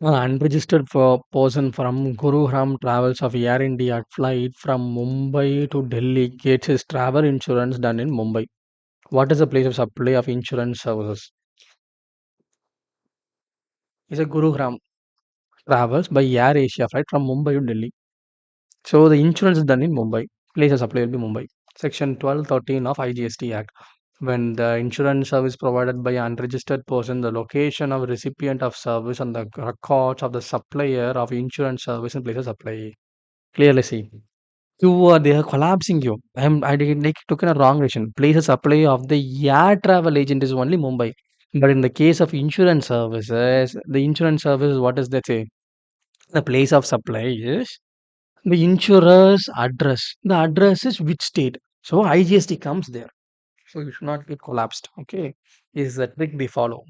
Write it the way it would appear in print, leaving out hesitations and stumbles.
An unregistered person from Gurugram travels of Air India flight from Mumbai to Delhi gets his travel insurance done in Mumbai. What is the place of supply of insurance services? Is a Gurugram travels by Air Asia flight from Mumbai to Delhi. So the insurance is done in Mumbai. Place of supply will be Mumbai. Section 1213 of IGST Act. When the insurance service provided by an unregistered person, the location of recipient of service and the records of the supplier of insurance service and place of supply. Clearly see. They are collapsing you. I did like took in a wrong direction. Place of supply of the air travel agent is only Mumbai. But in the case of insurance services, the insurance service, what does that say? The place of supply is the insurer's address. The address is which state? So IGST comes there. So you should not get collapsed. Okay. Is the trick they follow.